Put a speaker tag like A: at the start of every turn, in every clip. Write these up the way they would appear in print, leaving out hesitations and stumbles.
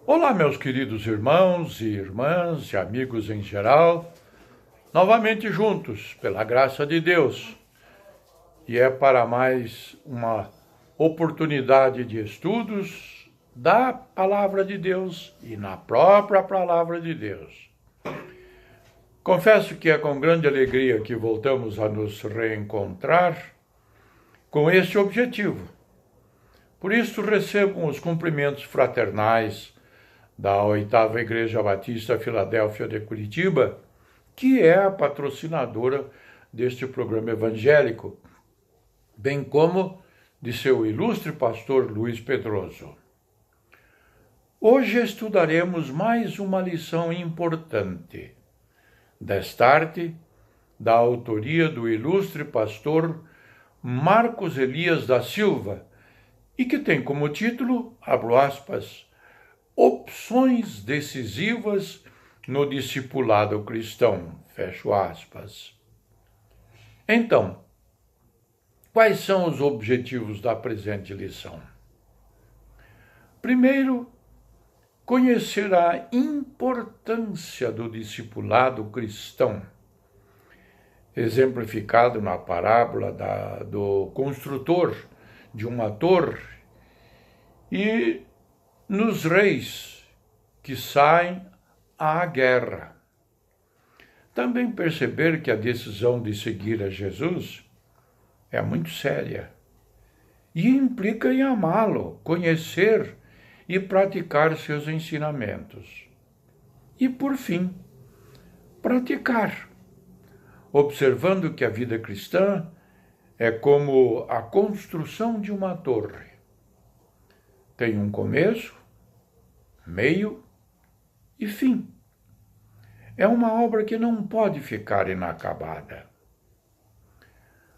A: Olá, meus queridos irmãos e irmãs e amigos em geral, novamente juntos, pela graça de Deus. E é para mais uma oportunidade de estudos da Palavra de Deus e na própria Palavra de Deus. Confesso que é com grande alegria que voltamos a nos reencontrar com este objetivo. Por isso recebo os cumprimentos fraternais da 8ª Igreja Batista Filadélfia de Curitiba, que é a patrocinadora deste programa evangélico, bem como de seu ilustre pastor Luiz Pedroso. Hoje estudaremos mais uma lição importante, destarte da autoria do ilustre pastor Marcos Elias da Silva, e que tem como título, abro aspas, Opções decisivas no discipulado cristão, fecho aspas. Então, quais são os objetivos da presente lição? Primeiro, conhecer a importância do discipulado cristão, exemplificado na parábola do construtor de uma torre e nos reis que saem à guerra. Também perceber que a decisão de seguir a Jesus é muito séria e implica em amá-lo, conhecer e praticar seus ensinamentos. E, por fim, praticar, observando que a vida cristã é como a construção de uma torre. Tem um começo, meio e fim. É uma obra que não pode ficar inacabada.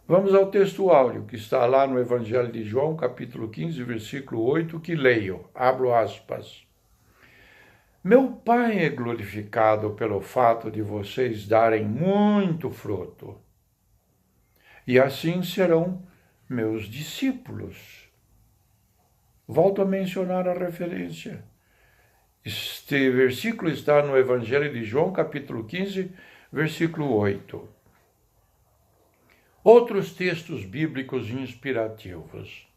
A: Vamos ao texto áureo, que está lá no Evangelho de João, capítulo 15, versículo 8, que leio, abro aspas. Meu Pai é glorificado pelo fato de vocês darem muito fruto, e assim serão meus discípulos. Volto a mencionar a referência. Este versículo está no Evangelho de João, capítulo 15, versículo 8. Outros textos bíblicos inspirativos.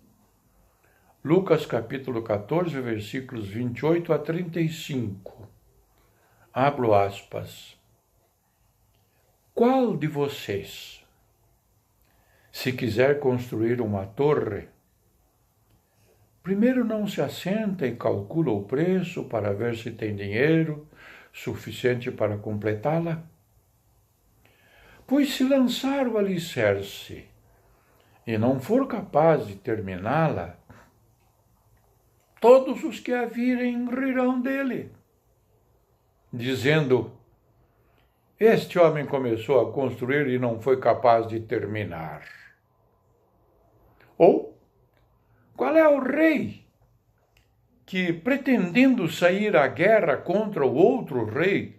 A: Lucas, capítulo 14, versículos 28 a 35. Abro aspas. Qual de vocês, se quiser construir uma torre, primeiro não se assenta e calcula o preço para ver se tem dinheiro suficiente para completá-la? Pois se lançar o alicerce e não for capaz de terminá-la, todos os que a virem rirão dele, dizendo, este homem começou a construir e não foi capaz de terminar. Ou, qual é o rei que, pretendendo sair à guerra contra o outro rei,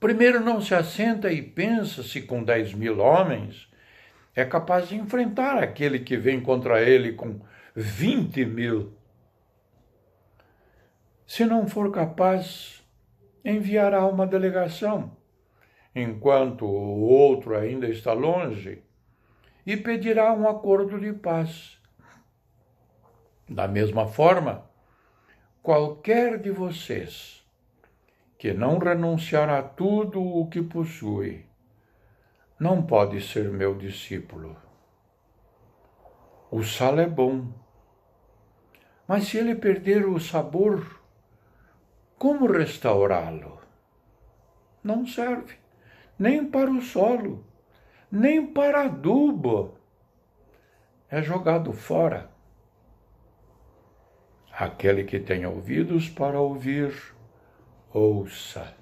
A: primeiro não se assenta e pensa se com 10.000 homens é capaz de enfrentar aquele que vem contra ele com 20.000? Se não for capaz, enviará uma delegação, enquanto o outro ainda está longe, e pedirá um acordo de paz. Da mesma forma, qualquer de vocês que não renunciar a tudo o que possui, não pode ser meu discípulo. O sal é bom, mas se ele perder o sabor, como restaurá-lo? Não serve, nem para o solo, nem para adubo. É jogado fora. Aquele que tem ouvidos para ouvir, ouça.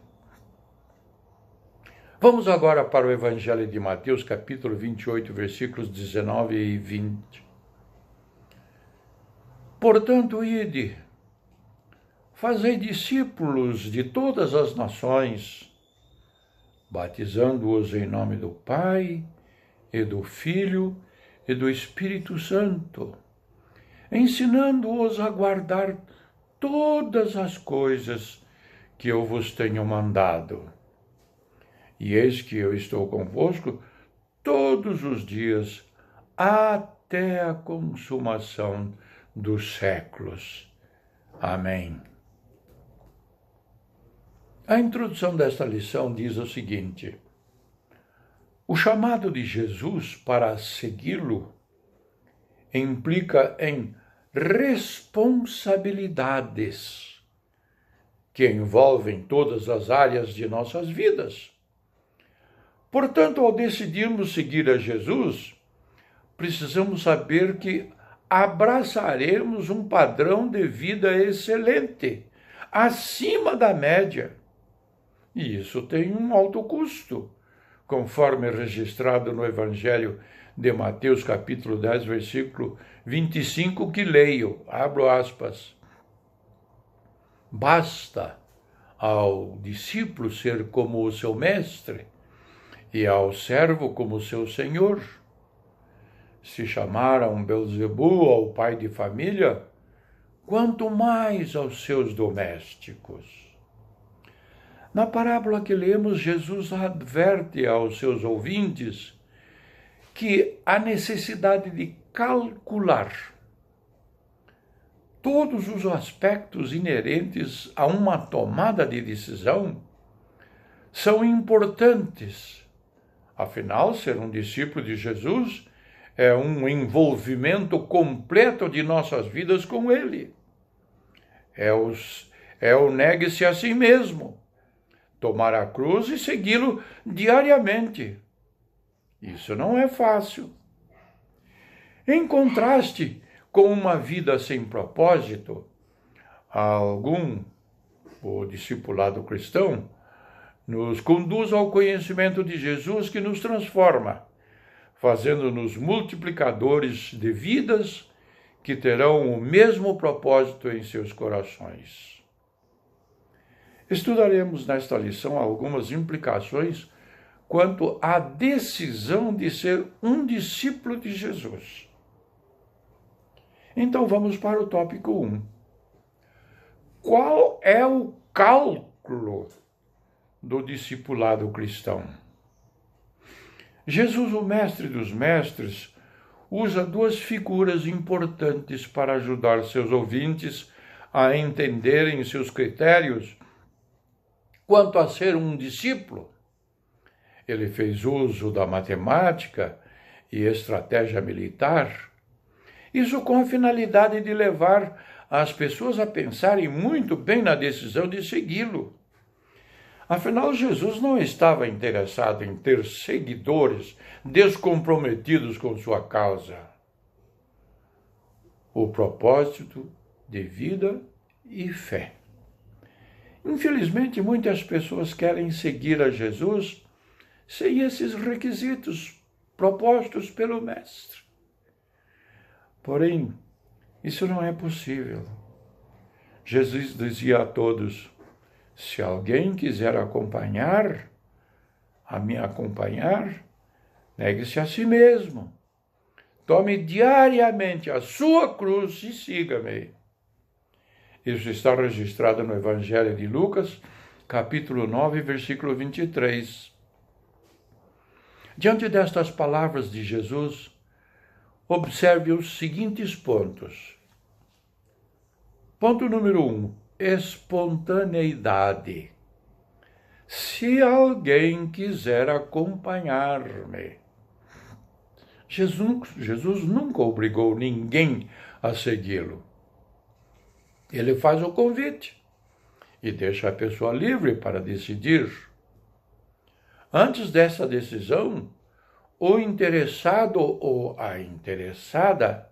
A: Vamos agora para o Evangelho de Mateus, capítulo 28, versículos 19 e 20. Portanto, ide, fazei discípulos de todas as nações, batizando-os em nome do Pai, e do Filho, e do Espírito Santo, ensinando-os a guardar todas as coisas que eu vos tenho mandado. E eis que eu estou convosco todos os dias, até a consumação dos séculos. Amém. A introdução desta lição diz o seguinte: o chamado de Jesus para segui-lo implica em responsabilidades que envolvem todas as áreas de nossas vidas. Portanto, ao decidirmos seguir a Jesus, precisamos saber que abraçaremos um padrão de vida excelente, acima da média. E isso tem um alto custo, conforme registrado no Evangelho de Mateus, capítulo 10, versículo 25, que leio, abro aspas. Basta ao discípulo ser como o seu mestre e ao servo como seu senhor. Se chamaram Belzebu ao pai de família, quanto mais aos seus domésticos. Na parábola que lemos, Jesus adverte aos seus ouvintes que há necessidade de calcular todos os aspectos inerentes a uma tomada de decisão são importantes. Afinal, ser um discípulo de Jesus é um envolvimento completo de nossas vidas com Ele. É o negue-se a si mesmo, tomar a cruz e segui-lo diariamente. Isso não é fácil. Em contraste com uma vida sem propósito, o discipulado cristão, nos conduz ao conhecimento de Jesus que nos transforma, fazendo-nos multiplicadores de vidas que terão o mesmo propósito em seus corações. Estudaremos nesta lição algumas implicações quanto à decisão de ser um discípulo de Jesus. Então vamos para o tópico 1. Qual é o cálculo do discipulado cristão? Jesus, o mestre dos mestres, usa duas figuras importantes para ajudar seus ouvintes a entenderem seus critérios quanto a ser um discípulo. Ele fez uso da matemática e estratégia militar, isso com a finalidade de levar as pessoas a pensarem muito bem na decisão de segui-lo. Afinal, Jesus não estava interessado em ter seguidores descomprometidos com sua causa. O propósito de vida e fé. Infelizmente, muitas pessoas querem seguir a Jesus sem esses requisitos propostos pelo Mestre. Porém, isso não é possível. Jesus dizia a todos: se alguém quiser me acompanhar, negue-se a si mesmo. Tome diariamente a sua cruz e siga-me. Isso está registrado no Evangelho de Lucas, capítulo 9, versículo 23. Diante destas palavras de Jesus, observe os seguintes pontos. Ponto número 1. Espontaneidade. Se alguém quiser acompanhar-me. Jesus nunca obrigou ninguém a segui-lo. Ele faz o convite e deixa a pessoa livre para decidir. Antes dessa decisão, o interessado ou a interessada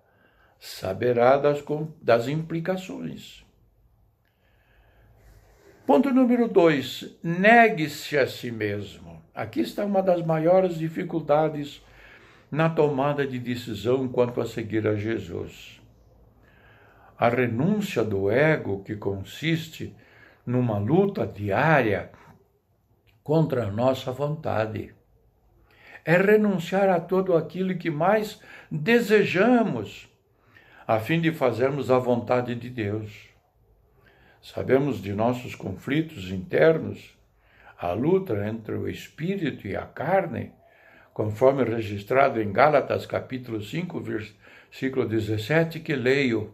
A: saberá das implicações. Ponto número 2. Negue-se a si mesmo. Aqui está uma das maiores dificuldades na tomada de decisão quanto a seguir a Jesus. A renúncia do ego, que consiste numa luta diária contra a nossa vontade. É renunciar a tudo aquilo que mais desejamos, a fim de fazermos a vontade de Deus. Sabemos de nossos conflitos internos, a luta entre o espírito e a carne, conforme registrado em Gálatas capítulo 5, versículo 17, que leio: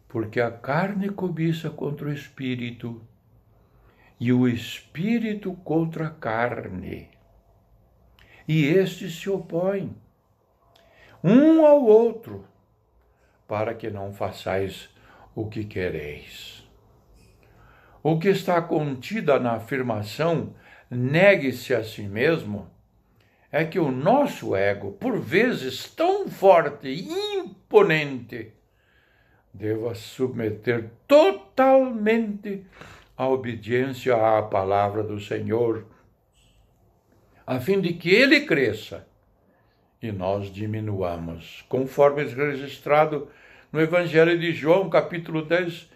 A: porque a carne cobiça contra o espírito, e o espírito contra a carne, e estes se opõem um ao outro, para que não façais o que quereis. O que está contida na afirmação negue-se a si mesmo é que o nosso ego, por vezes tão forte e imponente, deva submeter totalmente a obediência à palavra do Senhor, a fim de que ele cresça e nós diminuamos, conforme registrado no Evangelho de João, capítulo 10,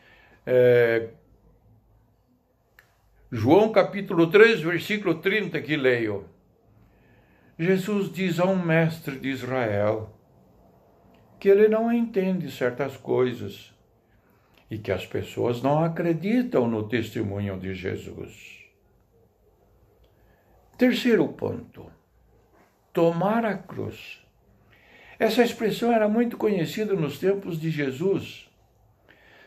A: João capítulo 3, versículo 30, que leio. Jesus diz a um mestre de Israel que ele não entende certas coisas e que as pessoas não acreditam no testemunho de Jesus. Terceiro ponto, tomar a cruz. Essa expressão era muito conhecida nos tempos de Jesus.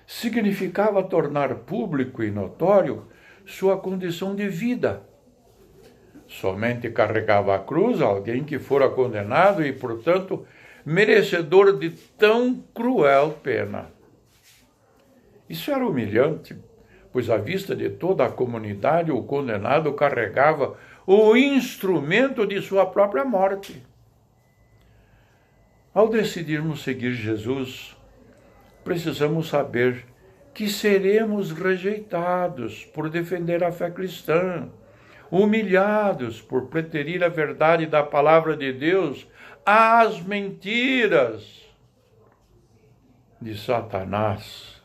A: Significava tornar público e notório sua condição de vida. Somente carregava a cruz alguém que fora condenado e, portanto, merecedor de tão cruel pena. Isso era humilhante, pois à vista de toda a comunidade o condenado carregava o instrumento de sua própria morte. Ao decidirmos seguir Jesus, precisamos saber que seremos rejeitados por defender a fé cristã, humilhados por preterir a verdade da palavra de Deus às mentiras de Satanás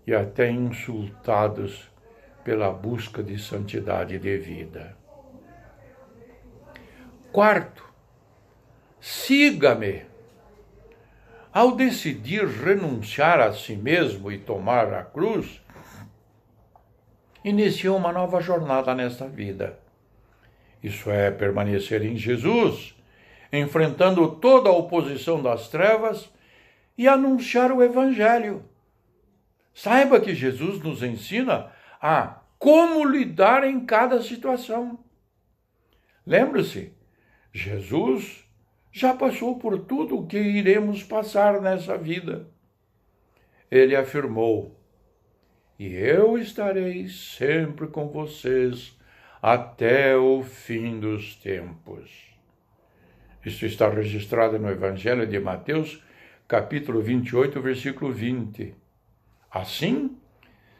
A: e até insultados pela busca de santidade de vida. Quarto, siga-me. Ao decidir renunciar a si mesmo e tomar a cruz, iniciou uma nova jornada nesta vida. Isso é, permanecer em Jesus, enfrentando toda a oposição das trevas e anunciar o Evangelho. Saiba que Jesus nos ensina a como lidar em cada situação. Lembre-se, Jesus já passou por tudo o que iremos passar nessa vida. Ele afirmou: e eu estarei sempre com vocês até o fim dos tempos. Isso está registrado no Evangelho de Mateus, capítulo 28, versículo 20. Assim,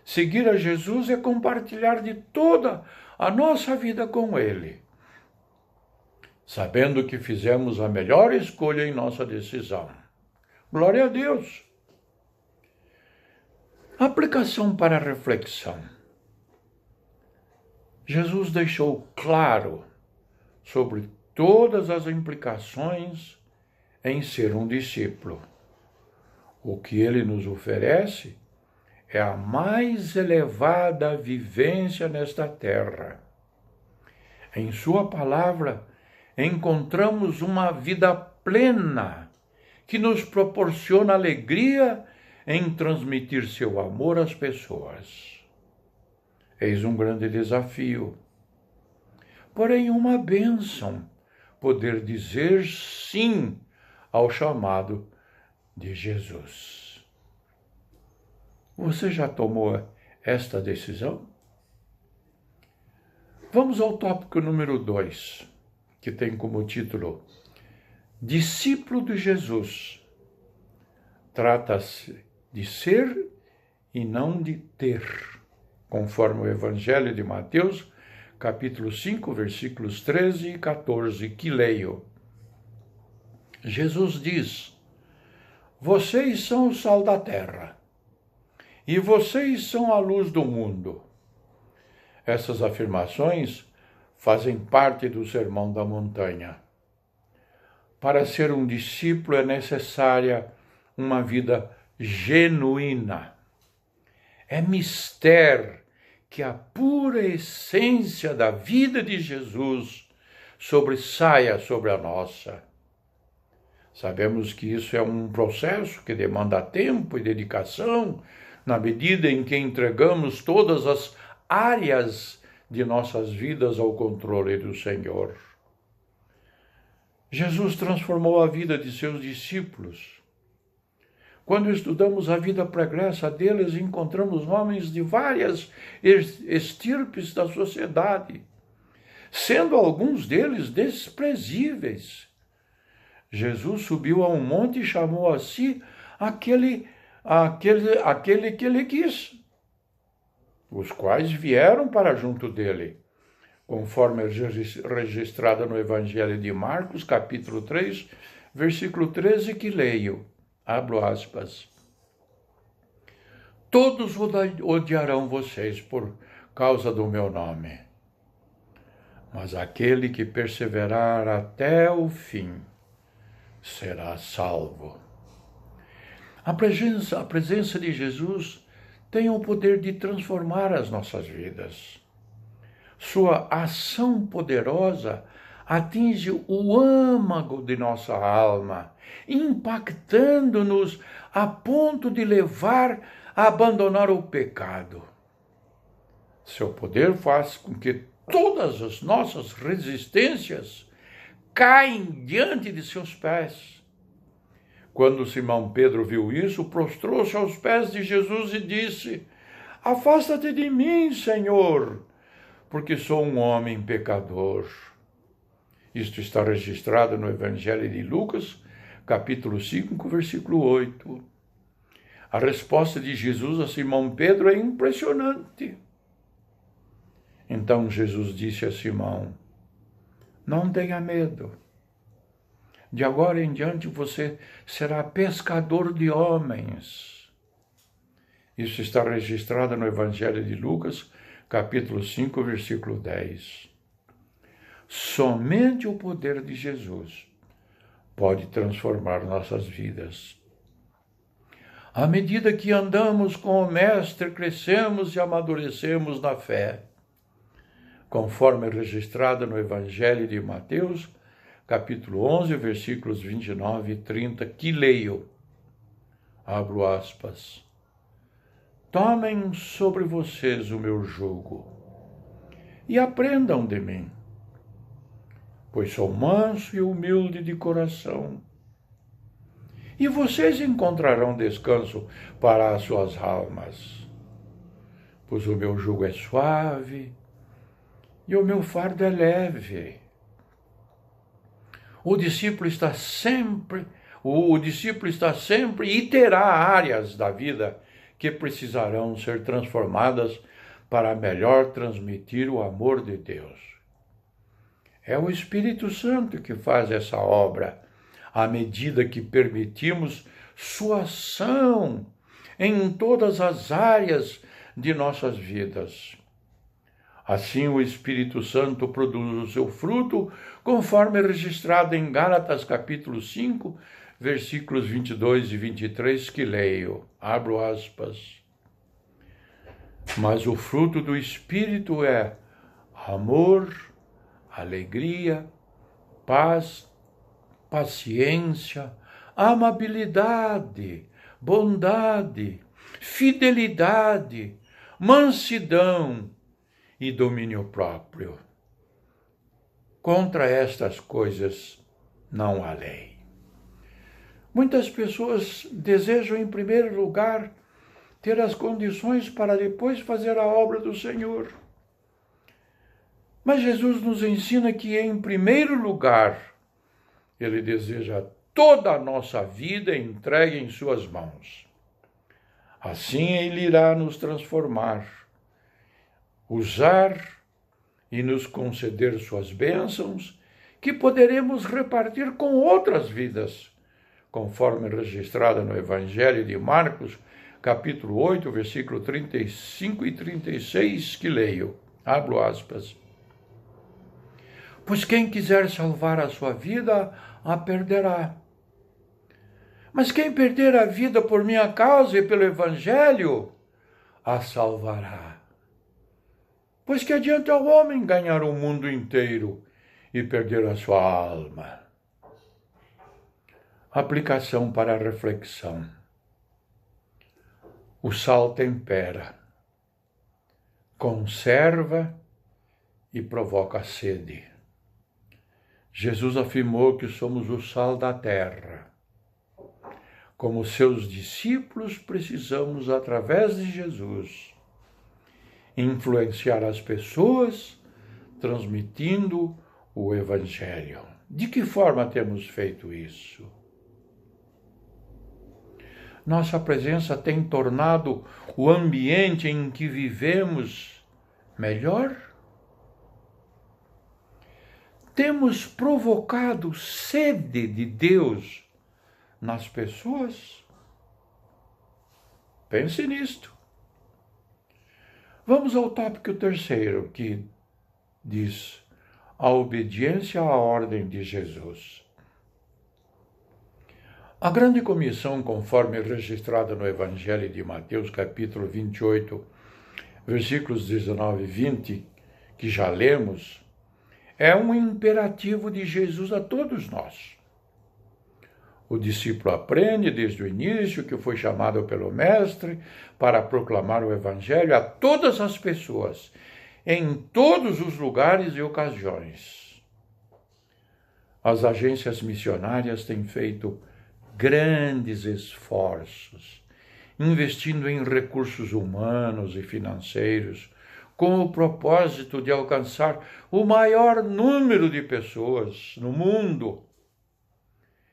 A: seguir a Jesus é compartilhar de toda a nossa vida com Ele, sabendo que fizemos a melhor escolha em nossa decisão. Glória a Deus! Aplicação para reflexão. Jesus deixou claro sobre todas as implicações em ser um discípulo. O que ele nos oferece é a mais elevada vivência nesta terra. Em sua palavra, encontramos uma vida plena que nos proporciona alegria em transmitir seu amor às pessoas. Eis um grande desafio, porém uma bênção poder dizer sim ao chamado de Jesus. Você já tomou esta decisão? Vamos ao tópico número 2, que tem como título Discípulo de Jesus. Trata-se de ser e não de ter, conforme o Evangelho de Mateus, capítulo 5, versículos 13 e 14, que leio. Jesus diz: vocês são o sal da terra, e vocês são a luz do mundo. Essas afirmações fazem parte do Sermão da Montanha. Para ser um discípulo é necessária uma vida genuína. É mistério que a pura essência da vida de Jesus sobressaia sobre a nossa. Sabemos que isso é um processo que demanda tempo e dedicação, na medida em que entregamos todas as áreas de nossas vidas ao controle do Senhor. Jesus transformou a vida de seus discípulos. Quando estudamos a vida pregressa deles, encontramos homens de várias estirpes da sociedade, sendo alguns deles desprezíveis. Jesus subiu a um monte e chamou a si aquele que ele quis, os quais vieram para junto dele, conforme registrado no Evangelho de Marcos, capítulo 3, versículo 13, que leio, abro aspas. Todos odiarão vocês por causa do meu nome, mas aquele que perseverar até o fim será salvo. A presença de Jesus tem o poder de transformar as nossas vidas. Sua ação poderosa atinge o âmago de nossa alma, impactando-nos a ponto de levar a abandonar o pecado. Seu poder faz com que todas as nossas resistências caem diante de seus pés. Quando Simão Pedro viu isso, prostrou-se aos pés de Jesus e disse: Afasta-te de mim, Senhor, porque sou um homem pecador. Isto está registrado no Evangelho de Lucas, capítulo 5, versículo 8. A resposta de Jesus a Simão Pedro é impressionante. Então Jesus disse a Simão: Não tenha medo. De agora em diante você será pescador de homens. Isso está registrado no Evangelho de Lucas, capítulo 5, versículo 10. Somente o poder de Jesus pode transformar nossas vidas. À medida que andamos com o Mestre, crescemos e amadurecemos na fé. Conforme registrado no Evangelho de Mateus, capítulo 11, versículos 29 e 30, que leio, abro aspas, Tomem sobre vocês o meu jugo e aprendam de mim, pois sou manso e humilde de coração, e vocês encontrarão descanso para as suas almas, pois o meu jugo é suave e o meu fardo é leve. O discípulo está sempre e terá áreas da vida que precisarão ser transformadas para melhor transmitir o amor de Deus. É o Espírito Santo que faz essa obra, à medida que permitimos sua ação em todas as áreas de nossas vidas. Assim, o Espírito Santo produz o seu fruto, conforme registrado em Gálatas, capítulo 5, versículos 22 e 23, que leio, abro aspas. Mas o fruto do Espírito é amor, alegria, paz, paciência, amabilidade, bondade, fidelidade, mansidão e domínio próprio. Contra estas coisas não há lei. Muitas pessoas desejam, em primeiro lugar, ter as condições para depois fazer a obra do Senhor. Mas Jesus nos ensina que, em primeiro lugar, Ele deseja toda a nossa vida entregue em suas mãos. Assim Ele irá nos transformar, usar e nos conceder suas bênçãos, que poderemos repartir com outras vidas, conforme registrado no Evangelho de Marcos, capítulo 8, versículo 35 e 36, que leio, abro aspas. Pois quem quiser salvar a sua vida, a perderá. Mas quem perder a vida por minha causa e pelo Evangelho, a salvará. Pois que adianta ao homem ganhar o mundo inteiro e perder a sua alma? Aplicação para a reflexão. O sal tempera, conserva e provoca sede. Jesus afirmou que somos o sal da terra. Como seus discípulos, precisamos, através de Jesus, influenciar as pessoas, transmitindo o Evangelho. De que forma temos feito isso? Nossa presença tem tornado o ambiente em que vivemos melhor? Temos provocado sede de Deus nas pessoas? Pense nisto. Vamos ao tópico terceiro, que diz a obediência à ordem de Jesus. A grande comissão, conforme registrada no Evangelho de Mateus, capítulo 28, versículos 19 e 20, que já lemos, é um imperativo de Jesus a todos nós. O discípulo aprende desde o início que foi chamado pelo Mestre para proclamar o Evangelho a todas as pessoas, em todos os lugares e ocasiões. As agências missionárias têm feito grandes esforços, investindo em recursos humanos e financeiros, com o propósito de alcançar o maior número de pessoas no mundo.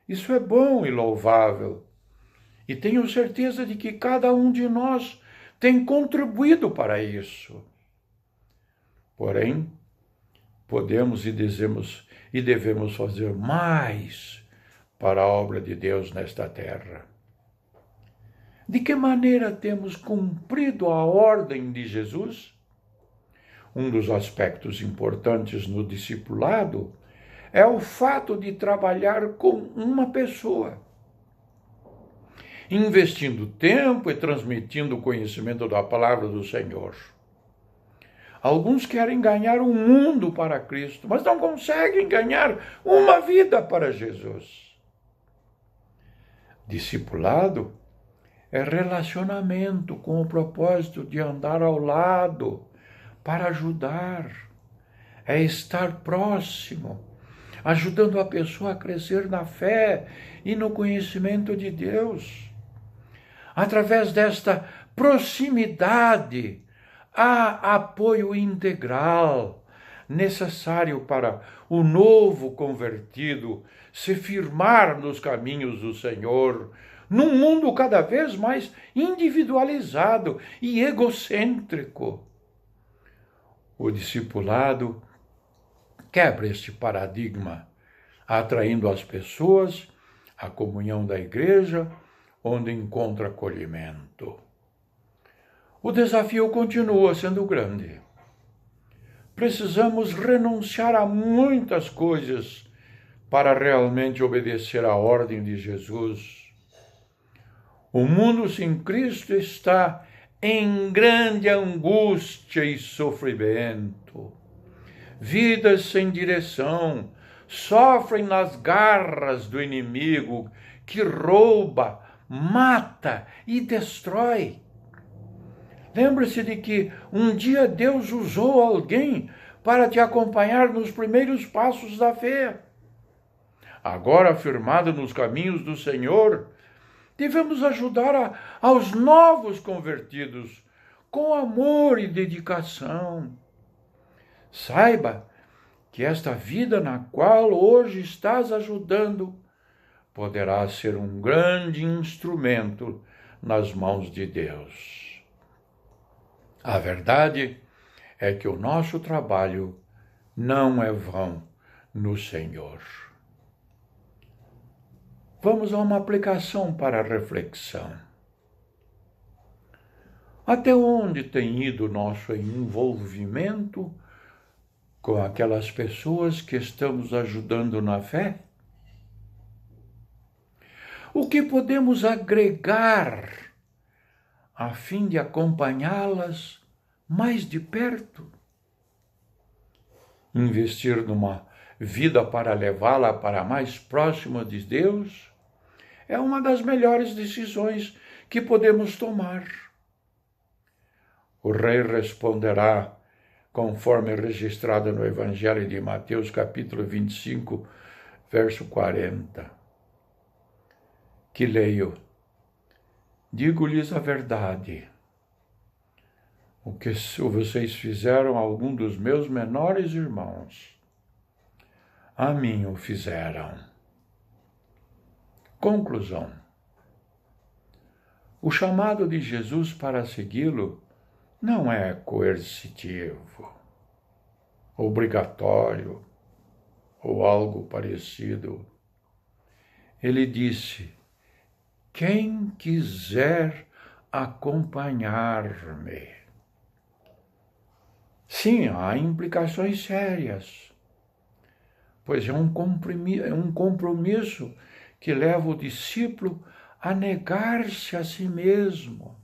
A: Isso é bom e louvável, e tenho certeza de que cada um de nós tem contribuído para isso. Porém, podemos e devemos fazer mais para a obra de Deus nesta terra. De que maneira temos cumprido a ordem de Jesus? Um dos aspectos importantes no discipulado é o fato de trabalhar com uma pessoa, investindo tempo e transmitindo o conhecimento da palavra do Senhor. Alguns querem ganhar o mundo para Cristo, mas não conseguem ganhar uma vida para Jesus. Discipulado é relacionamento com o propósito de andar ao lado para ajudar, é estar próximo, ajudando a pessoa a crescer na fé e no conhecimento de Deus. Através desta proximidade, há apoio integral necessário para o novo convertido se firmar nos caminhos do Senhor, num mundo cada vez mais individualizado e egocêntrico. O discipulado quebra este paradigma, atraindo as pessoas à comunhão da igreja, onde encontra acolhimento. O desafio continua sendo grande. Precisamos renunciar a muitas coisas para realmente obedecer à ordem de Jesus. O mundo sem Cristo está em grande angústia e sofrimento. Vidas sem direção sofrem nas garras do inimigo que rouba, mata e destrói. Lembre-se de que um dia Deus usou alguém para te acompanhar nos primeiros passos da fé. Agora, firmado nos caminhos do Senhor, devemos ajudar aos novos convertidos com amor e dedicação. Saiba que esta vida na qual hoje estás ajudando poderá ser um grande instrumento nas mãos de Deus. A verdade é que o nosso trabalho não é vão no Senhor. Vamos a uma aplicação para a reflexão. Até onde tem ido o nosso envolvimento com aquelas pessoas que estamos ajudando na fé? O que podemos agregar a fim de acompanhá-las mais de perto. Investir numa vida para levá-la para mais próximo de Deus é uma das melhores decisões que podemos tomar. O rei responderá, conforme registrado no Evangelho de Mateus, capítulo 25, verso 40, que leio: digo-lhes a verdade, o que vocês fizeram a algum dos meus menores irmãos, a mim o fizeram. Conclusão. O chamado de Jesus para segui-lo não é coercitivo, obrigatório ou algo parecido. Ele disse: quem quiser acompanhar-me. Sim, há implicações sérias, pois é um compromisso que leva o discípulo a negar-se a si mesmo,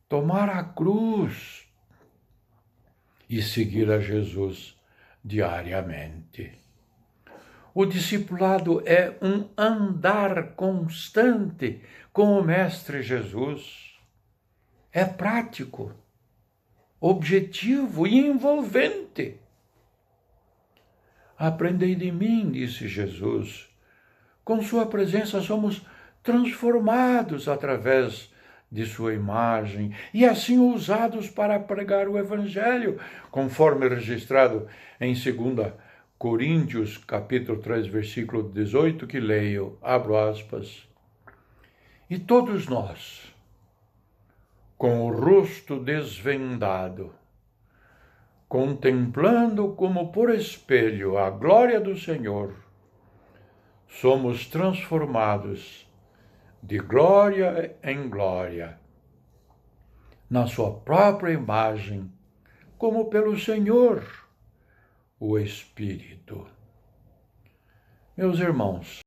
A: tomar a cruz e seguir a Jesus diariamente. O discipulado é um andar constante com o Mestre Jesus. É prático, objetivo e envolvente. Aprendei de mim, disse Jesus. Com sua presença somos transformados através de sua imagem e assim usados para pregar o Evangelho, conforme registrado em 2 Coríntios, capítulo 3, versículo 18, que leio, abro aspas. E todos nós, com o rosto desvendado, contemplando como por espelho a glória do Senhor, somos transformados de glória em glória, na sua própria imagem, como pelo Senhor, o Espírito. Meus irmãos,